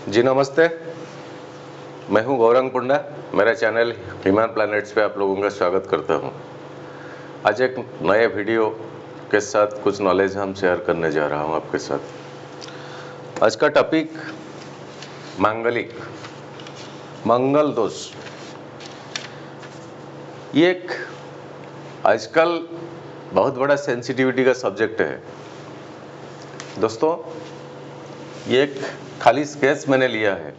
जी नमस्ते, मैं हूं गौरंग पुंडा। मेरा चैनल हिमान प्लैनेट्स पे आप लोगों का स्वागत करता हूं। आज एक नए वीडियो के साथ कुछ नॉलेज हम शेयर करने जा रहा हूं आपके साथ। आज का टॉपिक मांगलिक, मंगल दोष। ये एक आजकल बहुत बड़ा सेंसिटिविटी का सब्जेक्ट है दोस्तों। ये एक खाली केस मैंने लिया है,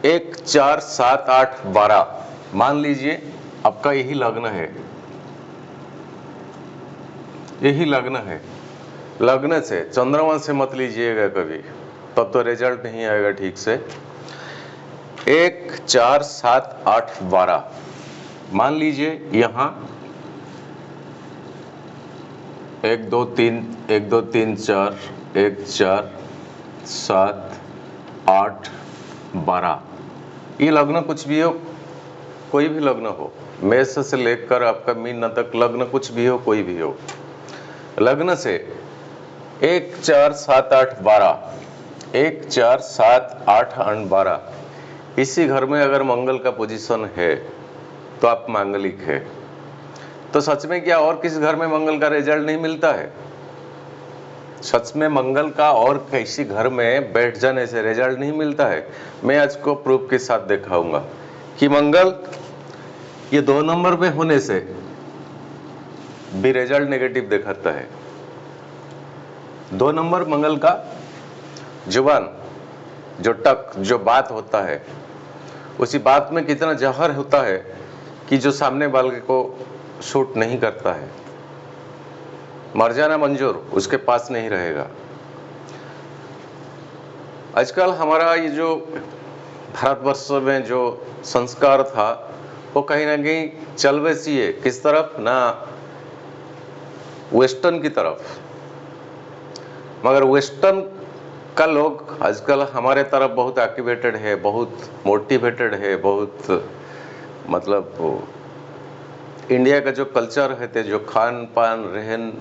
1, 4, 7, 8, 12। मान लीजिए आपका यही लग्न है, यही लग्न है। लग्न से, चंद्रमा से मत लीजिएगा कभी, तब तो रिजल्ट नहीं आएगा ठीक से। 1, 4, 7, 8, 12 मान लीजिए यहाँ 1, 2, 3, 1, 2, 3, 4, 1, 4, 7, 8, 12। ये लग्न कुछ भी हो, कोई भी लग्न हो, मेष से लेकर आपका मीन तक लग्न कुछ भी हो, कोई भी हो। लग्न से 1, 4, 7, 8, 12, 1, 4, 7, 8, 12 इसी घर में अगर मंगल का पोजीशन है तो आप मांगलिक है। तो सच में क्या और किसी घर में मंगल का रिजल्ट नहीं मिलता है? सच में मंगल का और किसी घर में बैठ जाने से रिजल्ट नहीं मिलता है। मैं आज को प्रूफ के साथ दिखाऊंगा कि मंगल ये 2 नंबर पे होने से भी रिजल्ट नेगेटिव दिखाता है। 2 नंबर मंगल का जुबान, जो बात होता है, उसी बात में कितना जहर होता है कि जो सामने वाले को शूट नहीं करता है। मर जाना मंजूर, उसके पास नहीं रहेगा। आजकल हमारा ये जो भारतवर्ष में जो संस्कार था वो कहीं ना कहीं चल वैसी है, किस तरफ ना, वेस्टर्न की तरफ। मगर वेस्टर्न का लोग आजकल हमारे तरफ बहुत एक्टिवेटेड है, बहुत मोटिवेटेड है, बहुत मतलब इंडिया का जो कल्चर है, जो खान पान रहन,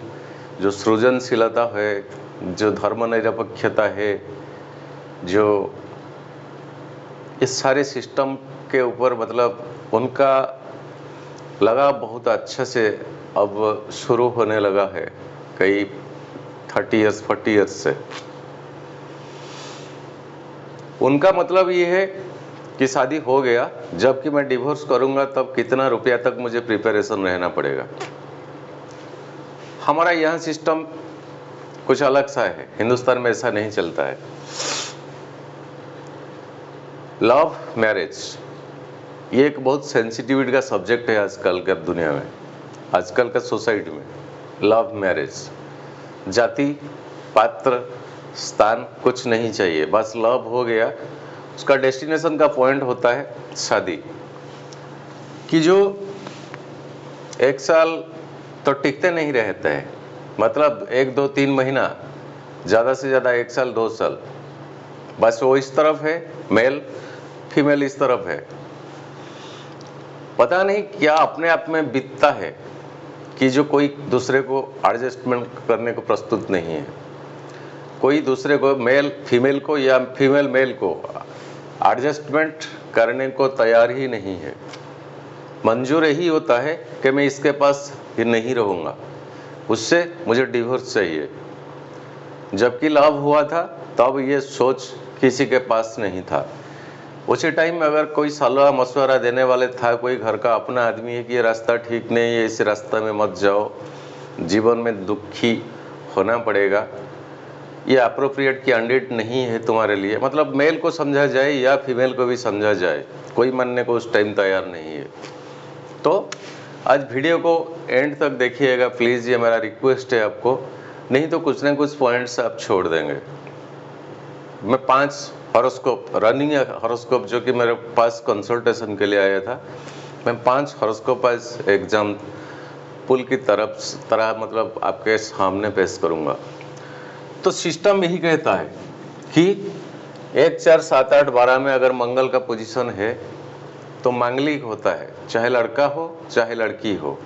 जो सृजनशीलता है, जो धर्मनिरपेक्षता है, जो इस सारे सिस्टम के ऊपर मतलब उनका लगाव बहुत अच्छे से अब शुरू होने लगा है, कई 30 इयर्स 40 इयर्स से। उनका मतलब ये है कि शादी हो गया, जबकि मैं डिवोर्स करूंगा तब कितना रुपया तक मुझे प्रिपरेशन रहना पड़ेगा। हमारा यहाँ सिस्टम कुछ अलग सा है, हिंदुस्तान में ऐसा नहीं चलता है। लव मैरिज ये एक बहुत सेंसिटिविटी का सब्जेक्ट है आजकल के दुनिया में, आजकल का सोसाइटी में। लव मैरिज, जाति पात्र स्थान कुछ नहीं चाहिए, बस लव हो गया। उसका डेस्टिनेशन का पॉइंट होता है शादी, कि जो 1 साल तो टिकते नहीं रहते हैं, मतलब 1, 2, 3 महीना, ज़्यादा से ज़्यादा 1 साल 2 साल, बस वो इस तरफ है, मेल फीमेल इस तरफ है। पता नहीं क्या अपने आप में बीतता है कि जो कोई दूसरे को एडजस्टमेंट करने को प्रस्तुत नहीं है, कोई दूसरे को, मेल फीमेल को या फीमेल मेल को एडजस्टमेंट करने को तैयार ही नहीं है। मंजूर यही होता है कि मैं इसके पास ही नहीं रहूँगा, उससे मुझे डिवोर्स चाहिए। जबकि लव हुआ था तब ये सोच किसी के पास नहीं था। उसी टाइम में अगर कोई सलाह मशवरा देने वाले था, कोई घर का अपना आदमी है कि ये रास्ता ठीक नहीं है, इस रास्ते में मत जाओ, जीवन में दुखी होना पड़ेगा, ये अप्रोप्रिएट कैंडिडेट नहीं है तुम्हारे लिए, मतलब मेल को समझा जाए या फीमेल को भी समझा जाए, कोई मानने को उस टाइम तैयार नहीं है। तो आज वीडियो को एंड तक देखिएगा प्लीज़, ये मेरा रिक्वेस्ट है आपको, नहीं तो कुछ ना कुछ पॉइंट्स आप छोड़ देंगे। मैं 5 हॉरोस्कोप, रनिंग हॉरोस्कोप जो कि मेरे पास कंसल्टेशन के लिए आया था, मैं 5 हॉरोस्कोप आज एग्जाम पुल की तरह मतलब आपके सामने पेश करूंगा। तो सिस्टम यही कहता है कि 1, 4, 7, 8, 12 में अगर मंगल का पोजीशन है तो मांगलिक होता है, चाहे लड़का हो चाहे लड़की हो।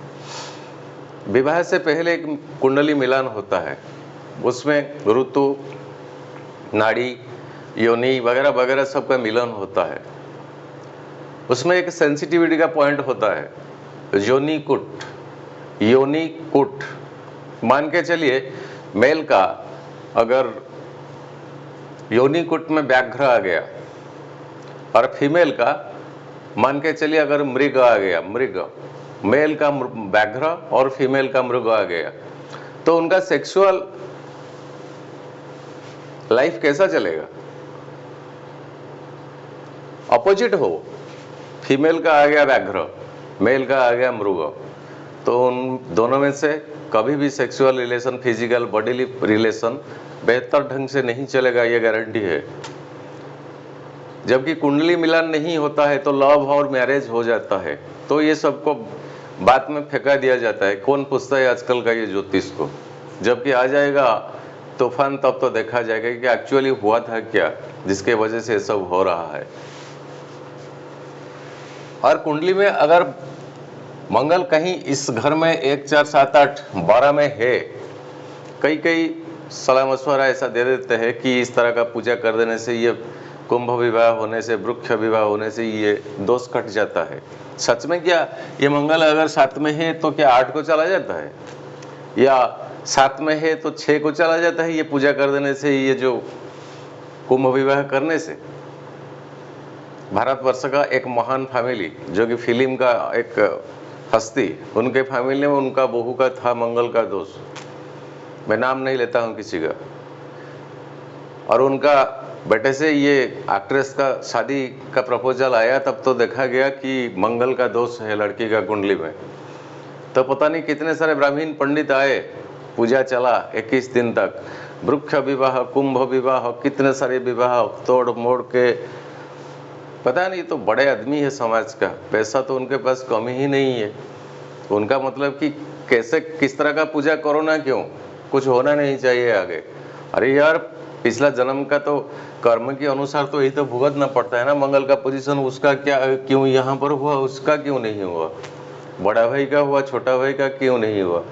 विवाह से पहले एक कुंडली मिलान होता है, उसमें ऋतु नाड़ी, योनि वगैरह वगैरह सबका मिलन होता है। उसमें एक सेंसिटिविटी का पॉइंट होता है, योनि कुट। मान के चलिए मेल का अगर योनि कुट में व्याघ्र आ गया और फीमेल का मान के चलिए अगर मृग आ गया, मेल का व्याघ्र और फीमेल का मृग आ गया, तो उनका सेक्सुअल लाइफ कैसा चलेगा? अपोजिट हो, फीमेल का आ गया व्याघ्र, मेल का आ गया मृग, तो उन दोनों में से कभी भी sexual relation, physical bodily relation बेहतर ढंग से नहीं चलेगा, ये गारंटी है। जबकि कुंडली मिलान नहीं होता है तो लव और मैरिज हो जाता है, तो ये सबको बाद में फेंका दिया जाता है। कौन पूछता है आजकल का ये ज्योतिष को? जबकि आ जाएगा तूफान, तब तो देखा जाएगा कि एक्चुअली हुआ था क्या, जिसके वजह से सब हो रहा है। और कुंडली में अगर मंगल कहीं इस घर में 1, 4, 7, 8, 12 में है, कई सलाह मशवरा ऐसा दे देते हैं कि इस तरह का पूजा कर देने से, ये कुंभ विवाह होने से, वृक्ष विवाह होने से ये दोष कट जाता है। सच में क्या ये मंगल अगर 7 में है तो क्या 8 को चला जाता है, या 7 में है तो 6 को चला जाता है? ये पूजा कर देने से, ये जो कुंभ विवाह करने से। भारतवर्ष का एक महान फैमिली जो कि फिल्म का एक हस्ती, उनके फैमिली में उनका बहू का था मंगल का दोष। मैं नाम नहीं लेता हूं किसी का। और उनका बेटे से ये एक्ट्रेस का शादी का प्रपोजल आया, तब तो देखा गया कि मंगल का दोष है लड़की का कुंडली में। तो पता नहीं कितने सारे ब्राह्मण पंडित आए, पूजा चला 21 दिन तक, वृक्ष विवाह, कुंभ विवाह, कितने सारे विवाह तोड़ मोड़ के। पता नहीं, तो बड़े आदमी है समाज का, पैसा तो उनके पास कमी ही नहीं है। उनका मतलब कि कैसे किस तरह का पूजा करो ना, क्यों कुछ होना नहीं चाहिए आगे। अरे यार, पिछला जन्म का तो कर्म के अनुसार तो यही तो भुगतना पड़ता है ना। मंगल का पोजीशन उसका क्या क्यों यहाँ पर हुआ, उसका क्यों नहीं हुआ? बड़ा भाई का हुआ, छोटा भाई का क्यों नहीं हुआ?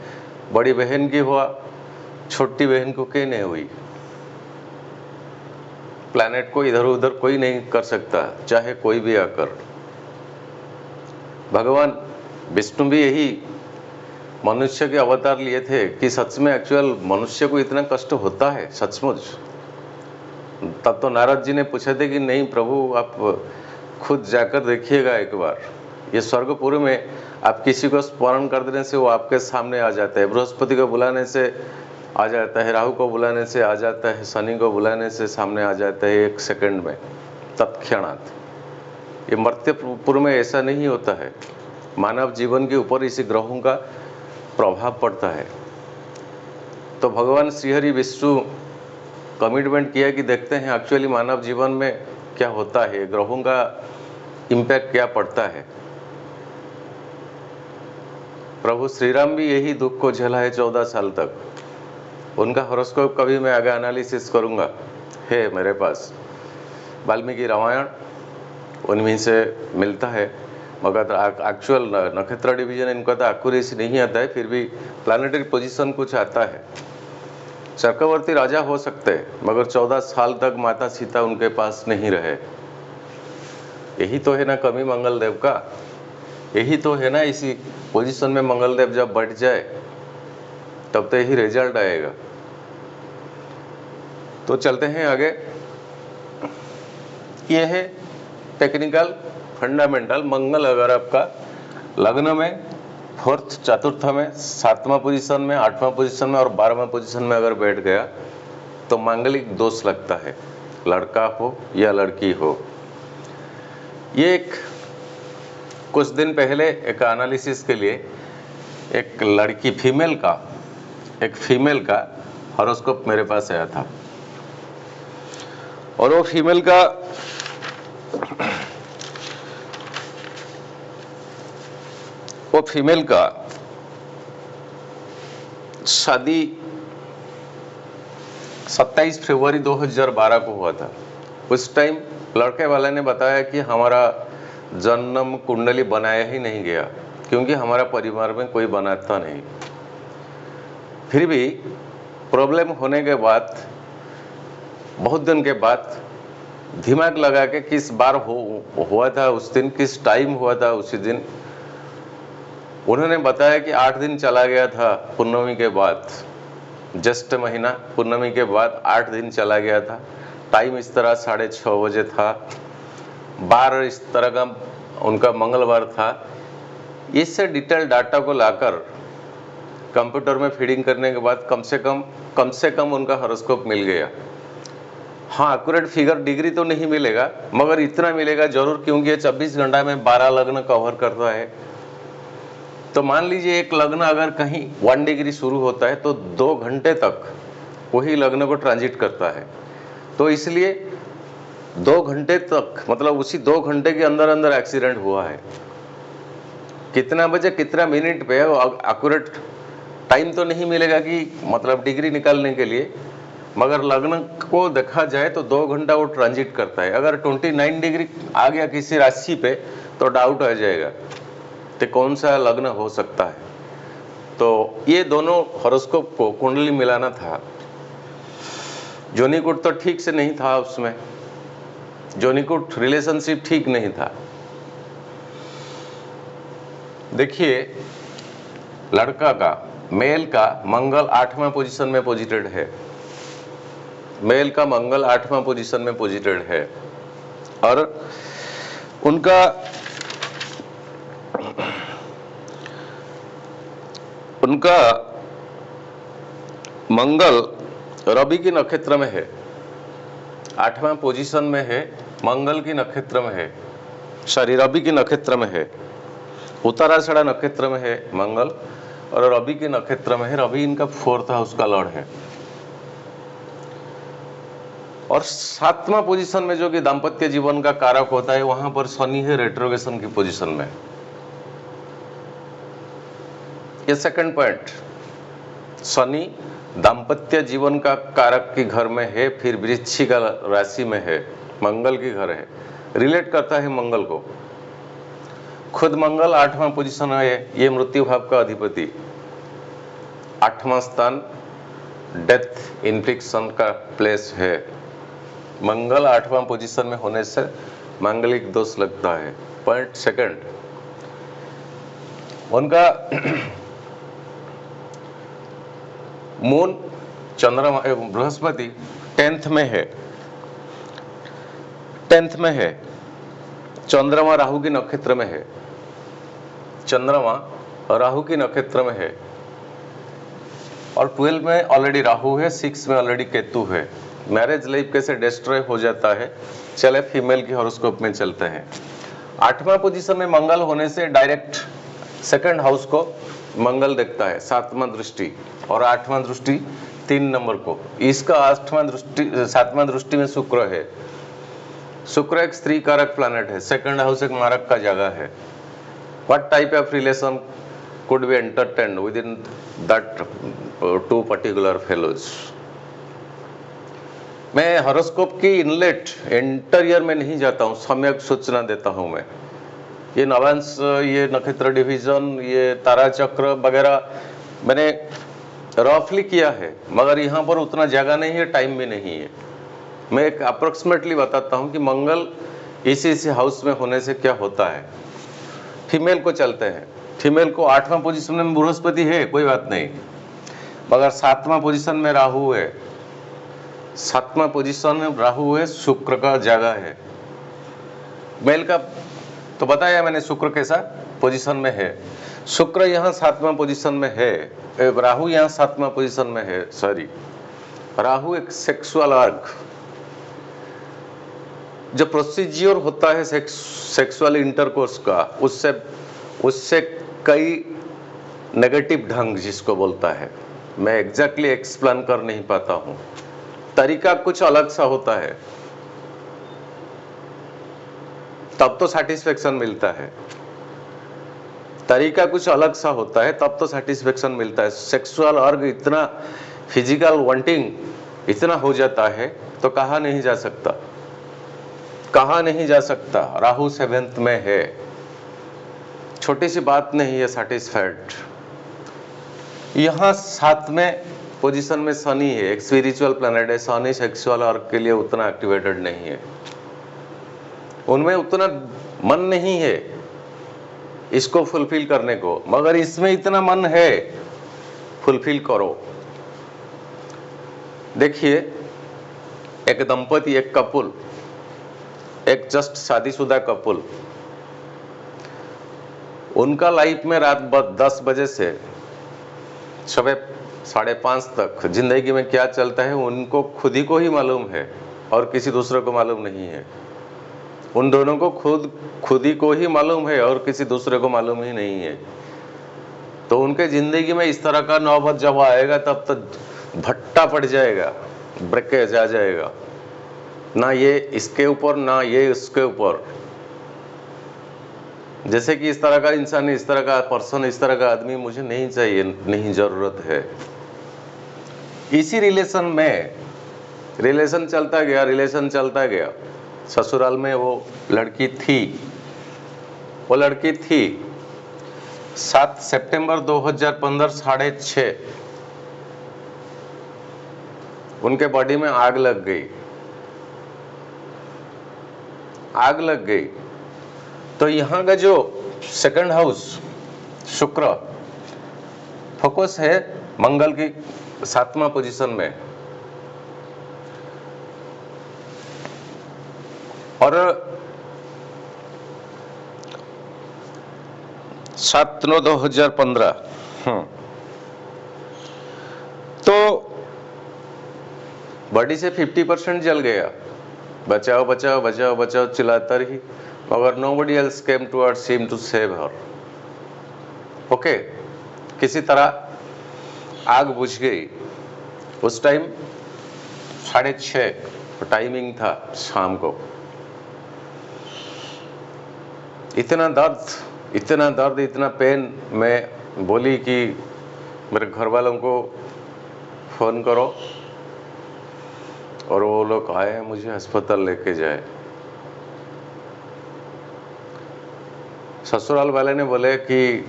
बड़ी बहन की हुआ, छोटी बहन को क्यों नहीं हुई? प्लैनेट को इधर उधर कोई नहीं कर सकता, चाहे कोई भी आकर। भगवान विष्णु भी यही मनुष्य के अवतार लिए थे कि सच में एक्चुअल मनुष्य को इतना कष्ट होता है सचमुच। तब तो नारद जी ने पूछे थे कि नहीं प्रभु, आप खुद जाकर देखिएगा एक बार। ये स्वर्गपुर में आप किसी को स्मरण कर देने से वो आपके सामने आ जाता है। बृहस्पति को बुलाने से आ जाता है, राहु को बुलाने से आ जाता है, शनि को बुलाने से सामने आ जाता है 1 सेकंड में, तत्क्षणात। ये मर्त्यपुर में ऐसा नहीं होता है। मानव जीवन के ऊपर इसी ग्रहों का प्रभाव पड़ता है। तो भगवान श्रीहरि विष्णु कमिटमेंट किया कि देखते हैं एक्चुअली मानव जीवन में क्या होता है, ग्रहों का इम्पैक्ट क्या पड़ता है। प्रभु श्री राम भी यही दुख को झेला है 14 साल तक। उनका हॉरोस्कोप कभी मैं आगे एनालिसिस करूंगा, है मेरे पास। वाल्मीकि रामायण उनमें से मिलता है, मगर एक्चुअल नक्षत्र डिवीजन इनका तो एक्यूरेसी नहीं आता है, फिर भी प्लानिटरी पोजीशन कुछ आता है। चक्रवर्ती राजा हो सकते हैं, मगर 14 साल तक माता सीता उनके पास नहीं रहे। यही तो है ना कमी मंगल देव का, यही तो है ना। इसी पोजीशन में मंगल देव जब बैठ जाए तब तो यही रिजल्ट आएगा। तो चलते हैं आगे। ये है टेक्निकल फंडामेंटल। मंगल अगर आपका लग्न में 4th, 4th में, 7वां पोजीशन में, 8वां पोजीशन में और 12वां पोजीशन में अगर बैठ गया तो मांगलिक दोष लगता है, लड़का हो या लड़की हो। ये कुछ दिन पहले एक एनालिसिस के लिए एक लड़की फीमेल का हॉरोस्कोप मेरे पास आया था, और वो फीमेल का शादी 27 फरवरी 2012 को हुआ था। उस टाइम लड़के वाले ने बताया कि हमारा जन्म कुंडली बनाया ही नहीं गया, क्योंकि हमारा परिवार में कोई बनाता नहीं। फिर भी प्रॉब्लम होने के बाद बहुत दिन के बाद दिमाग लगा के किस बार हुआ था उस दिन, किस टाइम हुआ था उसी दिन, उन्होंने बताया कि 8 दिन चला गया था पूर्णमी के बाद, ज्येष्ठ महीना पूर्णमी के बाद 8 दिन चला गया था। टाइम इस तरह 6:30 बजे था, बार इस तरह का उनका मंगलवार था। इससे डिटेल डाटा को लाकर कंप्यूटर में फीडिंग करने के बाद कम से कम उनका हॉरोस्कोप मिल गया। हाँ, एक्यूरेट फिगर डिग्री तो नहीं मिलेगा, मगर इतना मिलेगा जरूर, क्योंकि ये 24 घंटा में 12 लग्न कवर करता है। तो मान लीजिए एक लग्न अगर कहीं 1 डिग्री शुरू होता है तो 2 घंटे तक वही लग्न को ट्रांजिट करता है। तो इसलिए 2 घंटे तक, मतलब उसी 2 घंटे के अंदर अंदर एक्सीडेंट हुआ है। कितना बजे कितना मिनट पे एक्यूरेट टाइम तो नहीं मिलेगा कि मतलब डिग्री निकालने के लिए, मगर लग्न को देखा जाए तो 2 घंटा वो ट्रांजिट करता है। अगर 29 डिग्री आ गया किसी राशि पे तो डाउट आ जाएगा तो कौन सा लग्न हो सकता है। तो ये दोनों हॉरोस्कोप को कुंडली मिलाना था। जोनिकुट तो ठीक से नहीं था, उसमें जोनिकुट रिलेशनशिप ठीक नहीं था। देखिए, लड़का का, मेल का मंगल 8वां पोजीशन में पोजिटेड है, मेल का मंगल 8वां पोजीशन में पोजिटेड है, और उनका मंगल रवि की नक्षत्र में है, 8वां पोजीशन में है, मंगल की नक्षत्र में है, सॉरी रवि की नक्षत्र में है, उत्तराषाढ़ा नक्षत्र में है मंगल, और रवि के नक्षत्र में है। रवि इनका 4th हाउस का लॉर्ड है। और 7वां पोजीशन में जो कि दाम्पत्य जीवन का कारक होता है, वहां पर शनि है रेट्रोगेशन की पोजीशन में। ये सेकंड पॉइंट, शनि दाम्पत्य जीवन का कारक के घर में है, फिर वृश्चिक राशि में है, मंगल की घर है, रिलेट करता है मंगल को। खुद मंगल 8वां पोजीशन में है, ये मृत्यु भाव का अधिपति, 8वां स्थान डेथ इन्फिक्शन का प्लेस है। मंगल 8वां पोजीशन में होने से मांगलिक दोष लगता है। पॉइंट सेकंड, उनका मून चंद्रमा बृहस्पति 10th में है, 10th में है, चंद्रमा राहु की नक्षत्र में है, चंद्रमा राहु की नक्षत्र में है, और 12 में ऑलरेडी राहु है, 6 में ऑलरेडी केतु है। मैरिज लाइफ कैसे डिस्ट्रॉय हो जाता है, चले फीमेल की हॉरोस्कोप में चलते हैं। 8वां पोजीशन में मंगल होने से डायरेक्ट सेकंड हाउस को मंगल देखता है, 7वां दृष्टि, और 8वां दृष्टि 3 नंबर को। इसका 8वां दृष्टि 7वां दृष्टि में शुक्र है। शुक्र एक स्त्री कारक प्लैनेट है, सेकंड हाउस एक मारक का जगह है। What type of relation could be entertained within that 2 particular fellows। मैं हॉरोस्कोप की इनलेट इंटीरियर में नहीं जाता हूँ, सम्यक सूचना देता हूँ मैं। ये नवांश, ये नक्षत्र डिवीजन, ये तारा चक्र वगैरह मैंने रफली किया है, मगर यहाँ पर उतना जगह नहीं है, टाइम भी नहीं है। मैं एक अप्रोक्सीमेटली बताता हूँ कि मंगल इसी हाउस में होने से क्या होता है। फीमेल को चलते हैं, फीमेल को 8वां पोजीशन में बृहस्पति है, कोई बात नहीं, मगर 7वां पोजीशन में राहु है, 7वां पोजीशन में राहु है, शुक्र का जगह है। मेल का तो बताया मैंने, शुक्र कैसा पोजीशन में है, शुक्र यहाँ 7वां पोजीशन में है, राहु यहाँ 7वां पोजीशन में है, सॉरी राहु एक सेक्सुअल आर्क, जो प्रोसीजियर होता है सेक्सुअल इंटरकोर्स का, उससे कई नेगेटिव ढंग जिसको बोलता है, मैं एग्जैक्टली एक्सप्लेन कर नहीं पाता हूं, तरीका कुछ अलग सा होता है, तब तो सेटिस्फेक्शन मिलता है। तरीका कुछ अलग सा होता है, तब तो सेटिस्फेक्शन मिलता है। सेक्सुअल अर्ग इतना, फिजिकल वांटिंग इतना हो जाता है तो कहा नहीं जा सकता, कहा नहीं जा सकता। राहु 7th में है, छोटी सी बात नहीं है, सेटिस्फाइड। यहाँ 7 में पोजीशन में शनि है, एक स्पिरिचुअल प्लैनेट है। शनि सेक्सुअल अर्क के लिए उतना एक्टिवेटेड नहीं है, उनमें उतना मन नहीं है इसको फुलफिल करने को, मगर इसमें इतना मन है, फुलफिल करो। देखिए, एक दंपति, एक कपुल, एक जस्ट शादीशुदा कपुल, उनका लाइफ में रात 10 बजे से सुबह 5:30 तक जिंदगी में क्या चलता है उनको खुद ही को ही मालूम है और किसी दूसरे को मालूम नहीं है। उन दोनों को खुद ही को ही मालूम है और किसी दूसरे को मालूम ही नहीं है। तो उनके जिंदगी में इस तरह का नौबत जब आएगा तब तो भट्टा पड़ जाएगा, ब्रेकेज आ जाएगा, ना ये इसके ऊपर ना ये इसके ऊपर। जैसे कि इस तरह का इंसान, इस तरह का पर्सन, इस तरह का आदमी मुझे नहीं चाहिए, नहीं जरूरत है। इसी रिलेशन में रिलेशन चलता गया। ससुराल में वो लड़की थी 7 सितंबर 2015 6:30 उनके बॉडी में आग लग गई। तो यहाँ का जो सेकंड हाउस शुक्र फोकस है मंगल की 7वां पोजीशन में, और 7/9/2015 तो बॉडी से 50% जल गया। बचाओ चिल्लाता रही, मगर nobody else came towards him to save her. Okay, किसी तरह आग बुझ गई। उस टाइम 6:30 टाइमिंग था शाम को। इतना दर्द, इतना पेन। मैं बोली कि मेरे घर वालों को फोन करो, और वो लोग आए, मुझे अस्पताल लेके जाए। ससुराल वाले ने बोले कि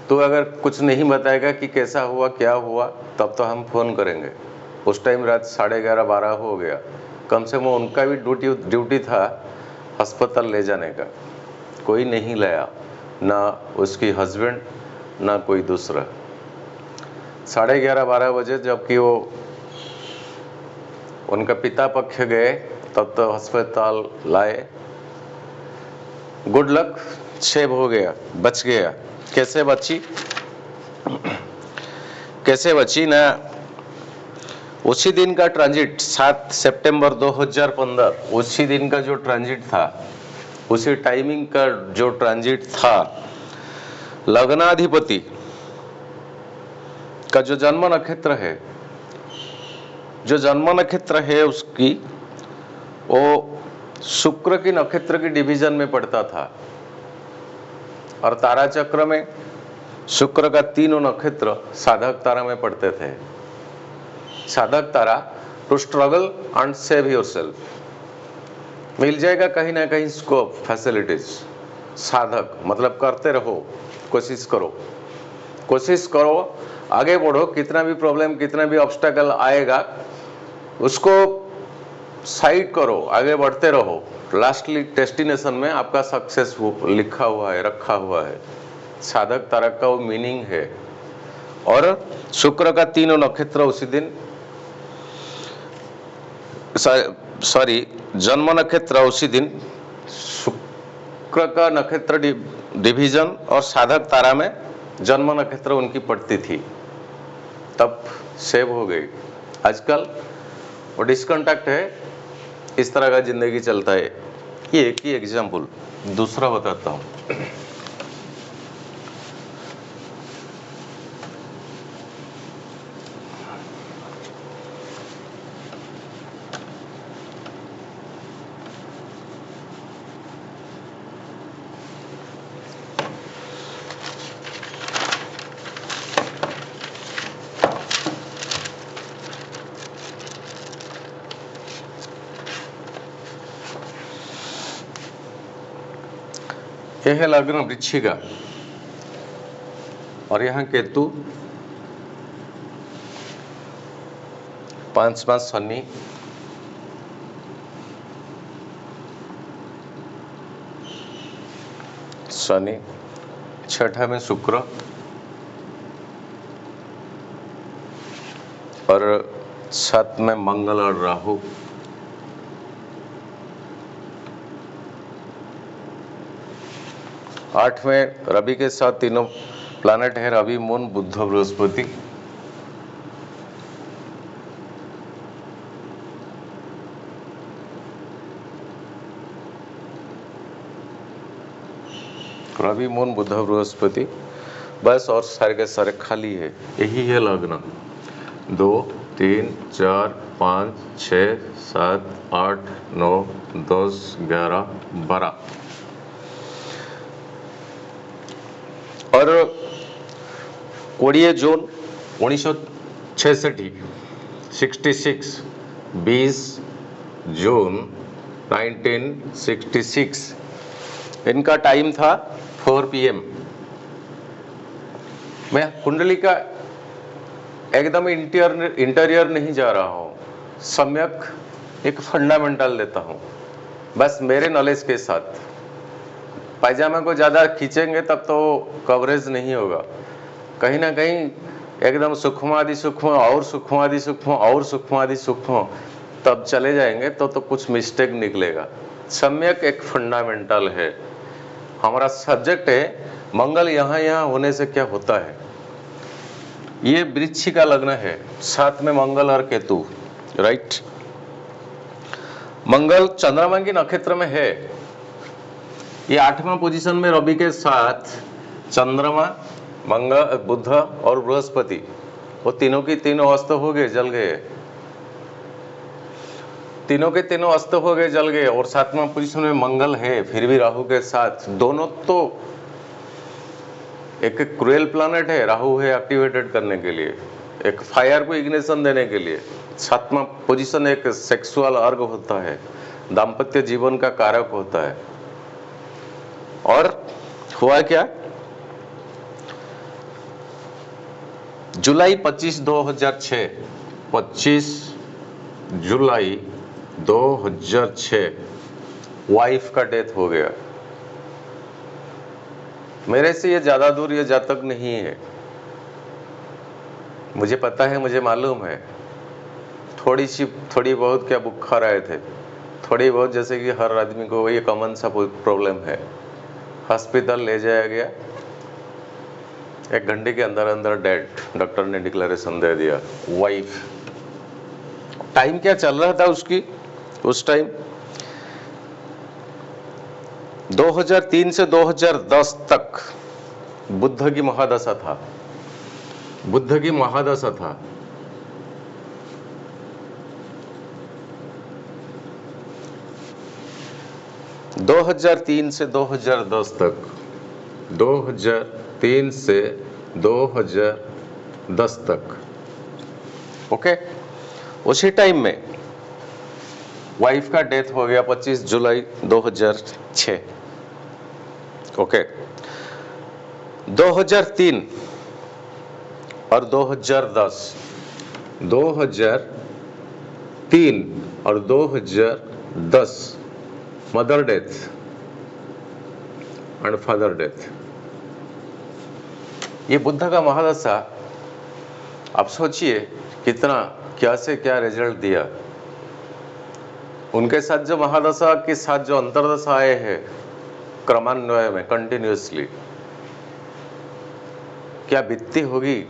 तू अगर कुछ नहीं बताएगा कि कैसा हुआ क्या हुआ तब तो हम फोन करेंगे। उस टाइम रात 11:30-12 हो गया। कम से कम उनका भी ड्यूटी था अस्पताल ले जाने का। कोई नहीं लाया, ना उसकी हस्बैंड ना कोई दूसरा। 11:30-12 बजे जबकि वो उनका पिता पक्ष गए तब तो अस्पताल लाए। गुड लक, सेव हो गया, बच गया। कैसे बची ना, उसी दिन का ट्रांजिट 7 सितंबर 2015, उसी दिन का जो ट्रांजिट था, उसी टाइमिंग का जो ट्रांजिट था, लग्नाधिपति का जो जन्म नक्षत्र है उसकी, वो शुक्र की नक्षत्र की डिवीजन में पड़ता था। और तारा चक्र में शुक्र का 3 नक्षत्र साधक तारा में पड़ते थे। साधक तारा to struggle and save yourself. मिल जाएगा कहीं ना कहीं स्कोप, फैसिलिटीज। साधक मतलब करते रहो, कोशिश करो, आगे बढ़ो। कितना भी प्रॉब्लम, कितना भी ऑब्स्टेकल आएगा उसको साइड करो, आगे बढ़ते रहो। लास्टली डेस्टिनेशन में आपका सक्सेस लिखा हुआ है, रखा हुआ है। साधक तारक का वो मीनिंग है। और शुक्र का 3 नक्षत्र उसी दिन, जन्म नक्षत्र उसी दिन, शुक्र का नक्षत्र डिवीजन और साधक तारा में जन्म नक्षत्र उनकी पड़ती थी, तब सेव हो गई। आजकल वो डिस्कॉन्टैक्ट है, इस तरह का जिंदगी चलता है। ये एक ही एग्जाम्पल, दूसरा बताता हूँ। यह है लग्न वृश्चिक और यहाँ केतु 5वां शनि, शनि, 6ठा में शुक्र और 7 में मंगल और राहु। आठ में रवि के साथ तीनों प्लैनेट है, रवि, मून, बुध, बृहस्पति। रवि, मून, बुध, बृहस्पति, बस, और सारे के सारे खाली है। यही है लग्न। 2, 3, 4, 5, 6, 7, 8, 9, 10, 11, 12 और 20 जून 1966, 20 जून 1966 इनका टाइम था 4 PM। मैं कुंडली का एकदम इंटीरियर नहीं जा रहा हूँ, सम्यक एक फंडामेंटल देता हूँ, बस मेरे नॉलेज के साथ। पायजामा को ज़्यादा खींचेंगे तब तो कवरेज नहीं होगा, कहीं ना कहीं एकदम सूक्ष्मादि सूक्ष्म और सूक्ष्मादि सूक्ष्म और सूक्ष्मादि सूक्ष्म तब चले जाएंगे तो कुछ मिस्टेक निकलेगा। सम्यक एक फंडामेंटल है। हमारा सब्जेक्ट है मंगल यहाँ होने से क्या होता है। ये वृश्चिक का लग्न है, 7 में मंगल और केतु, राइट। मंगल चंद्रमा की नक्षत्र में है, ये 8वां पोजीशन में रवि के साथ चंद्रमा, मंगल, बुध और बृहस्पति, वो तीनों की तीनों अस्त हो गए, जल गए, तीनों के तीनों अस्त हो गए, जल गए। और 7वां पोजीशन में मंगल है, फिर भी राहु के साथ। दोनों तो एक क्रूएल प्लैनेट है, राहु है एक्टिवेटेड करने के लिए, एक फायर को इग्निशन देने के लिए। 7वां पोजीशन एक सेक्सुअल अर्ग होता है, दाम्पत्य जीवन का कारक होता है। और हुआ क्या, जुलाई 25, 2006, 25 जुलाई 2006 वाइफ का डेथ हो गया। मेरे से ये ज्यादा दूर ये जातक नहीं है, मुझे पता है, मुझे मालूम है। थोड़ी बहुत क्या बुखार आए थे, थोड़ी बहुत, जैसे कि हर आदमी को ये कॉमन सा प्रॉब्लम है। हॉस्पिटल ले जाया गया, 1 घंटे के अंदर अंदर डेड, डॉक्टर ने डिक्लेरेशन दे दिया। वाइफ, टाइम क्या चल रहा था उसकी उस टाइम, 2003 से 2010 तक बुद्ध की महादशा था, बुद्ध की महादशा था। दो 2003 से 2010 तक, 2003 से 2010 तक, ओके। उसी टाइम में वाइफ का डेथ हो गया 25 जुलाई 2006, ओके। 2003 और 2010, 2003 और 2010 mother death and father death. ये बुद्ध का महादशा, आप सोचिए कितना, क्या से क्या रिजल्ट दिया। उनके साथ जो महादशा के साथ जो अंतरदशा आए हैं क्रमान्वय में कंटिन्यूअसली, क्या बीतती होगी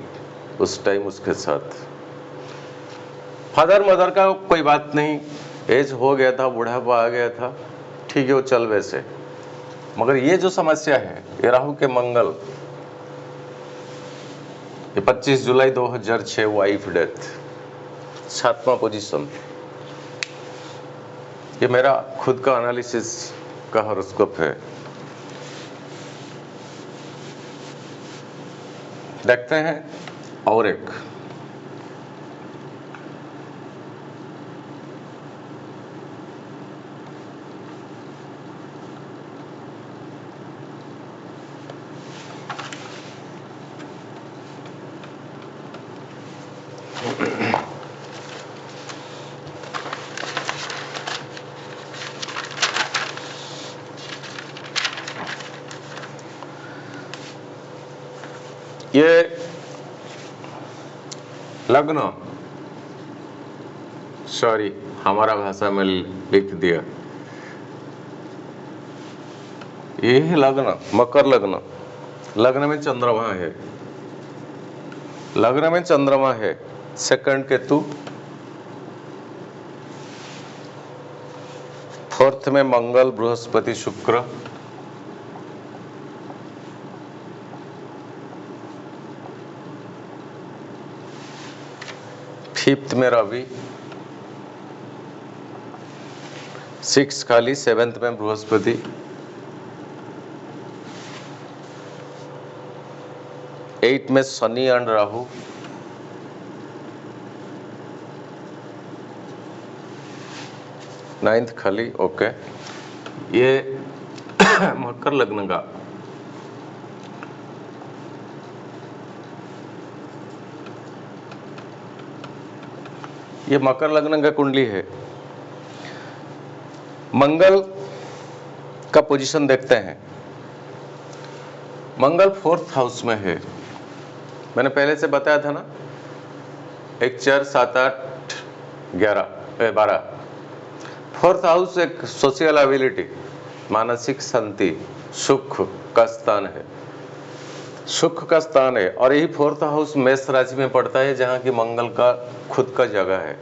उस टाइम उसके साथ। फादर मदर का कोई बात नहीं, एज हो गया था, बुढ़ापा आ गया था, ठीक है, वो चल वैसे। मगर ये जो समस्या है, ये राहु के मंगल, ये 25 जुलाई 2006 वाइफ डेथ, 7वां पोजीशन। ये मेरा खुद का एनालिसिस का हॉरोस्कोप है। देखते हैं और एक, ये लग्न, सॉरी हमारा भाषा में लिख दिया, ये है लग्न, मकर लग्न। लग्न में चंद्रमा है, लग्न में चंद्रमा है, सेकंड केतु, फोर्थ में मंगल बृहस्पति शुक्र, फिफ्थ में रवि, सिक्स खाली, सेवेंथ में बृहस्पति, एट में शनि एंड राहु, नाइन्थ खाली। ओके, ये मकर लग्न का ये मकर लग्न का कुंडली है। मंगल का पोजीशन देखते हैं। मंगल फोर्थ हाउस में है, मैंने पहले से बताया था ना, 1 4 7 8 11 12। फोर्थ हाउस एक सोशल एबिलिटी, मानसिक शांति, सुख का स्थान है, सुख का स्थान है। और यही फोर्थ हाउस मेष राशि में पड़ता है, जहां की मंगल का खुद का जगह है,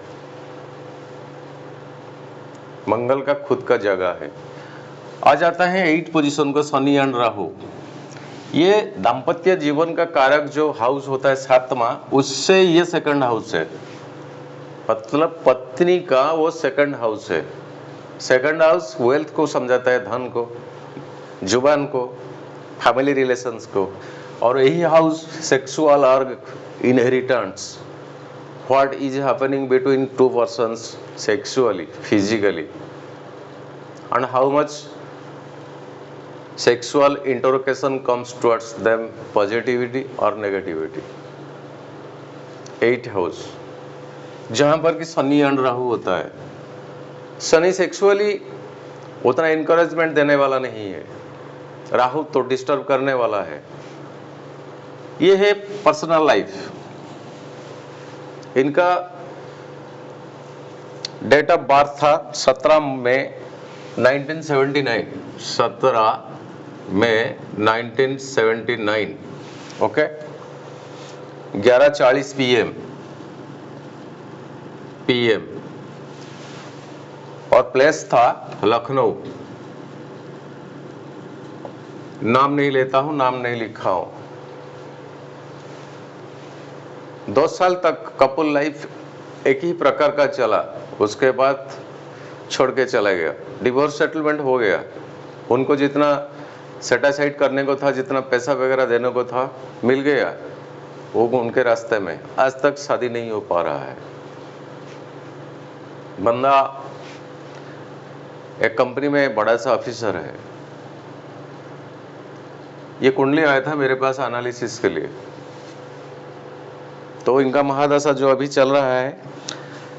मंगल का खुद का जगह है। आ जाता है 8 पोजीशन को शनि एंड राहु। ये दाम्पत्य जीवन का कारक जो हाउस होता है 7वां, उससे ये सेकंड हाउस है, मतलब पत्नी का वो सेकंड हाउस है। सेकंड हाउस वेल्थ को समझाता है, धन को, जुबान को, फैमिली रिलेशंस को। और यही हाउस सेक्सुअल और inheritance, what is happening between two persons sexually, physically, and how much sexual interrogation comes towards them, positivity or negativity। 8 house जहां पर कि शनि एंड राहु होता है। शनि सेक्सुअली उतना इंकरेजमेंट देने वाला नहीं है, राहु तो डिस्टर्ब करने वाला है। ये है पर्सनल लाइफ। इनका डेट ऑफ बर्थ था 17 मई 1979, 17 मई 1979। ओके, 11:40 PM और प्लेस था लखनऊ। नाम नहीं लेता हूं, नाम नहीं लिखा हूं। 2 साल तक कपल लाइफ एक ही प्रकार का चला, उसके बाद छोड़ के चला गया, डिवोर्स सेटलमेंट हो गया। उनको जितना सेटासाइड करने को था, जितना पैसा वगैरह देने को था, मिल गया वो उनके रास्ते में। आज तक शादी नहीं हो पा रहा है। बंदा एक कंपनी में बड़ा सा ऑफिसर है। ये कुंडली आया था मेरे पास एनालिसिस के लिए, तो इनका महादशा जो अभी चल रहा है,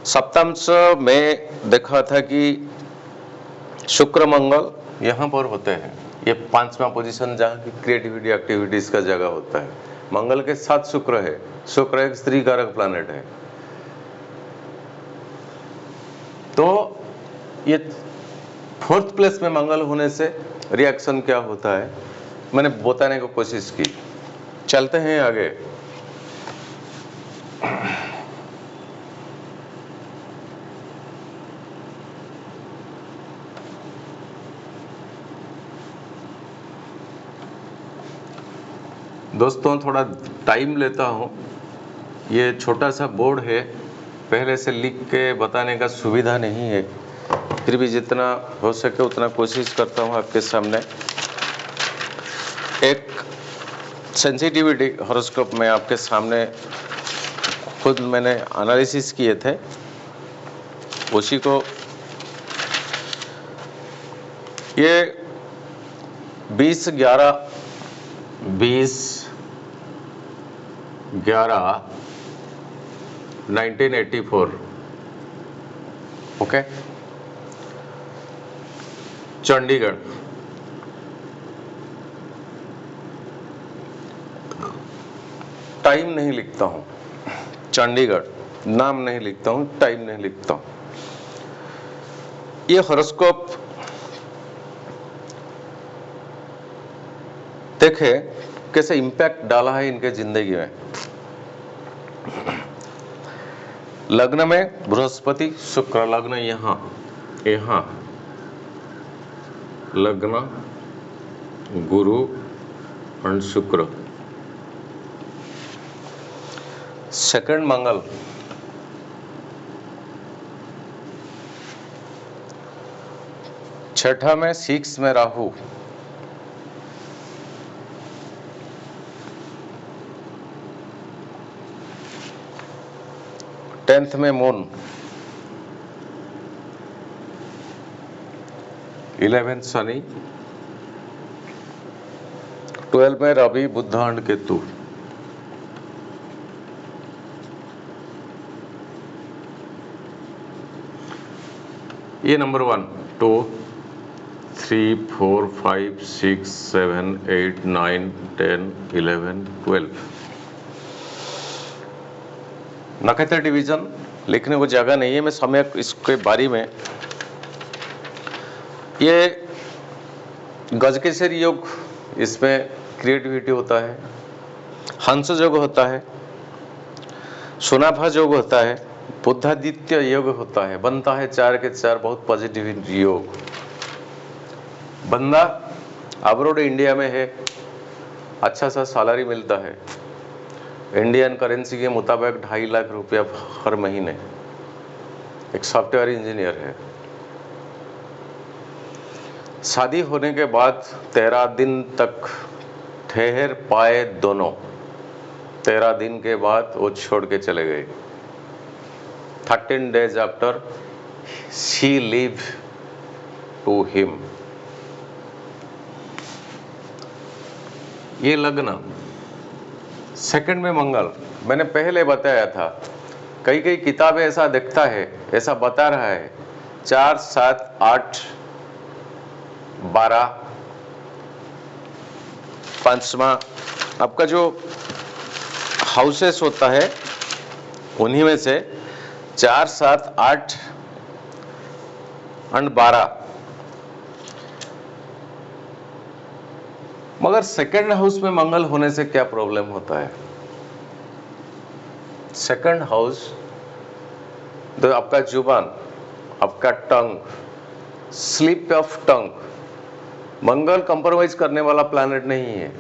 सप्तम में देखा था कि शुक्र मंगल यहाँ पर होते हैं। ये 5वां पोजीशन जहाँ की क्रिएटिविटी एक्टिविटीज का जगह होता है। मंगल के साथ शुक्र है, शुक्र एक स्त्री कारक प्लैनेट है। तो ये 4th प्लेस में मंगल होने से रिएक्शन क्या होता है मैंने बताने की कोशिश की। चलते हैं आगे। दोस्तों थोड़ा टाइम लेता हूँ, ये छोटा सा बोर्ड है, पहले से लिख के बताने का सुविधा नहीं है, फिर भी जितना हो सके उतना कोशिश करता हूँ आपके सामने। एक सेंसिटिविटी हॉरोस्कोप में आपके सामने खुद मैंने एनालिसिस किए थे, उसी को ये 20/11/1984 ओके, चंडीगढ़। टाइम नहीं लिखता हूँ, चंडीगढ़ नाम नहीं लिखता हूँ, टाइम नहीं लिखता हूँ। ये हॉरोस्कोप देखे कैसे इम्पैक्ट डाला है इनके जिंदगी में। लग्न में बृहस्पति शुक्र, लग्न यहाँ यहाँ, लग्न गुरु और शुक्र, सेकंड मंगल, छठा में 6 में राहु, टेंथ में मून, 11 शनि, 12 में रवि बुध और केतु। ये नंबर 1, 2, 3, 4, 5, 6, 7, 8, 9, 10, 11, 12। नक्षत्र डिवीजन लिखने को जगह नहीं है, मैं समय इसके बारे में, ये गजकेसरी योग, इसमें क्रिएटिविटी होता है, हंस योग होता है, सुनाभा योग होता है, बुद्धादित्य योग होता है, बनता है 4 के 4 बहुत पॉजिटिव योग। बंदा अब्रोड इंडिया में है, अच्छा सा सैलरी मिलता है, इंडियन करेंसी के मुताबिक 2.5 लाख रुपया हर महीने, एक सॉफ्टवेयर इंजीनियर है। शादी होने के बाद 13 दिन तक ठहर पाए दोनों, 13 दिन के बाद वो छोड़ के चले गए। 13 days after she leave to him। ये लग्न, सेकंड में मंगल, मैंने पहले बताया था, कई कई किताबें ऐसा दिखता है, ऐसा बता रहा है 4, 7, 8, 12, 5वां आपका जो हाउसेस होता है उन्हीं में से 4, 7, 8 और 12। मगर सेकंड हाउस में मंगल होने से क्या प्रॉब्लम होता है? सेकंड हाउस तो आपका जुबान, आपका tongue, slip of tongue. Mangal compromise करने वाला प्लैनेट नहीं है,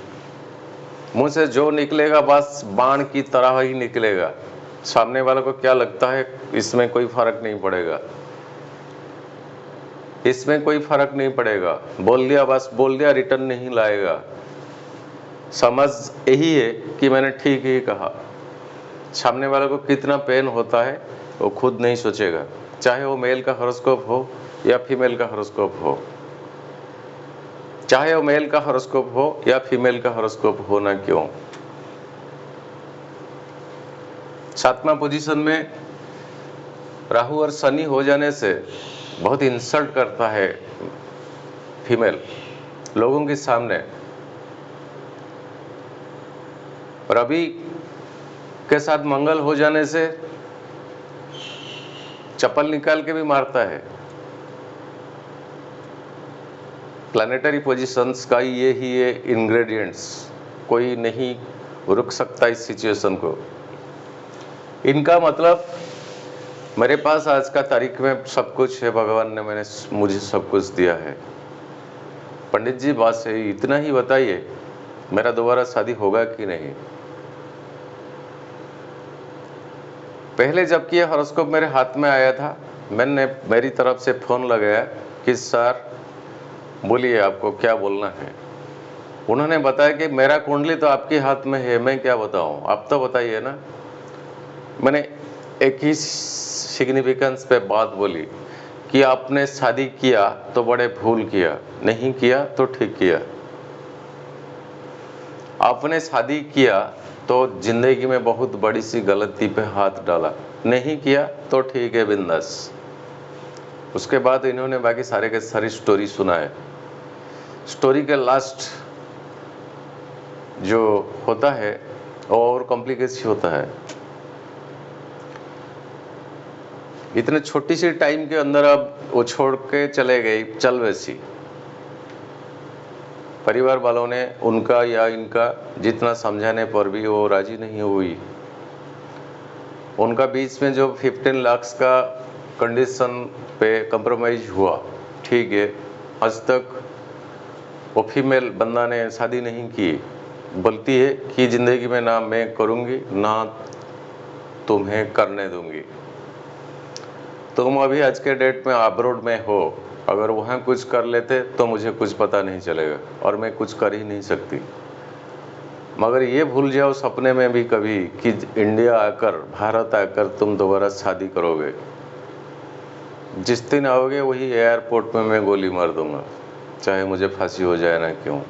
मुंह से जो निकलेगा बस बाण की तरह ही निकलेगा, सामने वाले को क्या लगता है इसमें कोई फर्क नहीं पड़ेगा, इसमें कोई फर्क नहीं पड़ेगा, बोल दिया बस बोल दिया, रिटर्न नहीं लाएगा। समझ यही है कि मैंने ठीक ही कहा। सामने वाले को कितना पेन होता है वो खुद नहीं सोचेगा, चाहे वो मेल का हॉरोस्कोप हो या फीमेल का हॉरोस्कोप हो, चाहे वो मेल का हॉरोस्कोप हो या फीमेल का हॉरोस्कोप हो ना क्यों। 7वां पोजीशन में राहु और शनि हो जाने से बहुत इंसल्ट करता है फीमेल लोगों के सामने। रवि के साथ मंगल हो जाने से चप्पल निकाल के भी मारता है। प्लैनेटरी पोजीशंस का ये ही ये इंग्रेडिएंट्स, कोई नहीं रुक सकता इस सिचुएशन को। इनका मतलब मेरे पास आज का तारीख में सब कुछ है, भगवान ने मुझे सब कुछ दिया है। पंडित जी बात सही, इतना ही बताइए मेरा दोबारा शादी होगा कि नहीं। पहले जबकि ये हॉरोस्कोप मेरे हाथ में आया था, मैंने मेरी तरफ से फोन लगाया कि सर बोलिए आपको क्या बोलना है। उन्होंने बताया कि मेरा कुंडली तो आपके हाथ में है, मैं क्या बताऊं, आप तो बताइए ना। मैंने एक ही सिग्निफिकेंस पे बात बोली कि आपने शादी किया तो बड़े भूल किया, नहीं किया तो ठीक किया। आपने शादी किया तो जिंदगी में बहुत बड़ी सी गलती पे हाथ डाला, नहीं किया तो ठीक है बिंदास। उसके बाद इन्होंने बाकी सारे के सारी स्टोरी सुनाए। स्टोरी के लास्ट जो होता है और कॉम्प्लिकेशन होता है। इतने छोटी सी टाइम के अंदर अब वो छोड़ के चले गए, चल वैसी। परिवार वालों ने उनका या इनका जितना समझाने पर भी वो राजी नहीं हुई। उनका बीच में जो 15 लाख का कंडीशन पे कंप्रोमाइज हुआ, ठीक है, आज तक वो फीमेल बंदा ने शादी नहीं की। बोलती है कि ज़िंदगी में ना मैं करूँगी ना तुम्हें करने दूँगी। तुम अभी आज के डेट में अब्रॉड में हो, अगर वहाँ कुछ कर लेते तो मुझे कुछ पता नहीं चलेगा और मैं कुछ कर ही नहीं सकती। मगर ये भूल जाओ सपने में भी कभी कि इंडिया आकर, भारत आकर तुम दोबारा शादी करोगे। जिस दिन आओगे वही एयरपोर्ट में मैं गोली मार दूंगा, चाहे मुझे फांसी हो जाए ना क्यों।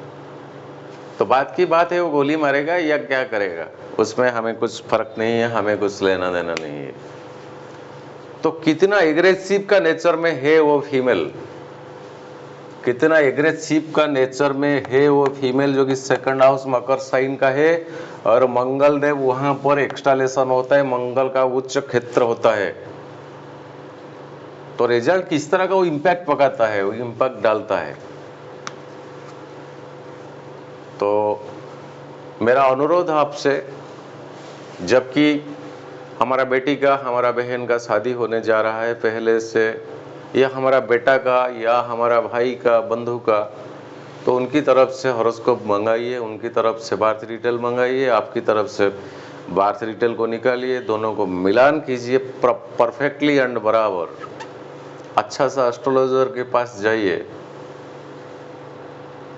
तो बात की बात है, वो गोली मारेगा या क्या करेगा, उसमें हमें कुछ फर्क नहीं है, हमें कुछ लेना देना नहीं है। तो कितना एग्रेसिव का नेचर में है वो फीमेल, कितना एग्रेसिव का नेचर में है वो फीमेल, जो कि सेकंड हाउस मकर साइन का है और मंगल देव वहां पर एक्सटालेशन होता है, मंगल का उच्च क्षेत्र होता है। तो रिजल्ट किस तरह का वो इम्पैक्ट पकाता है, वो इम्पैक्ट डालता है। तो मेरा अनुरोध आपसे, जबकि हमारा बेटी का, हमारा बहन का शादी होने जा रहा है पहले से, या हमारा बेटा का या हमारा भाई का, बंधु का, तो उनकी तरफ से हॉरोस्कोप मंगाइए, उनकी तरफ से बार्थ डिटेल मंगाइए, आपकी तरफ से बार्थ डिटेल को निकालिए, दोनों को मिलान कीजिए परफेक्टली एंड बराबर। अच्छा सा एस्ट्रोलॉजर के पास जाइए।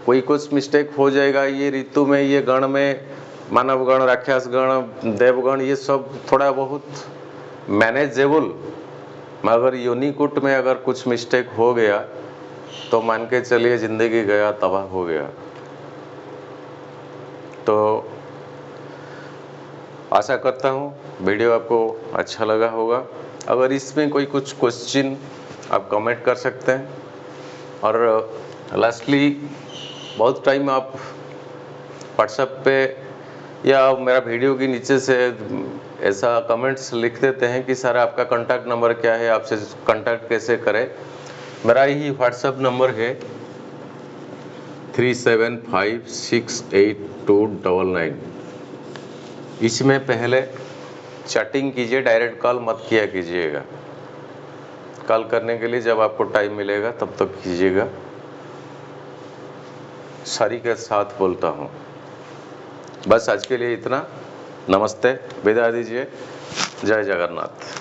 कोई कुछ मिस्टेक हो जाएगा, ये ऋतु में, ये गण में, मानव गण, राक्षस गण, देवगण, ये सब थोड़ा बहुत मैनेजेबल, मगर योनिकुट में अगर कुछ मिस्टेक हो गया तो मान के चलिए जिंदगी गया, तबाह हो गया। तो आशा करता हूँ वीडियो आपको अच्छा लगा होगा। अगर इसमें कोई कुछ क्वेश्चन आप कमेंट कर सकते हैं। और लास्टली, बहुत टाइम आप व्हाट्सएप पे या मेरा वीडियो के नीचे से ऐसा कमेंट्स लिख देते हैं कि सर आपका कॉन्टैक्ट नंबर क्या है, आपसे कॉन्टैक्ट कैसे करें। मेरा ही व्हाट्सएप नंबर है 37568299। इसमें पहले चैटिंग कीजिए, डायरेक्ट कॉल मत किया कीजिएगा। कॉल करने के लिए जब आपको टाइम मिलेगा तब तक कीजिएगा। सारी के साथ बोलता हूँ। बस आज के लिए इतना। नमस्ते, विदा दीजिए। जय जगन्नाथ।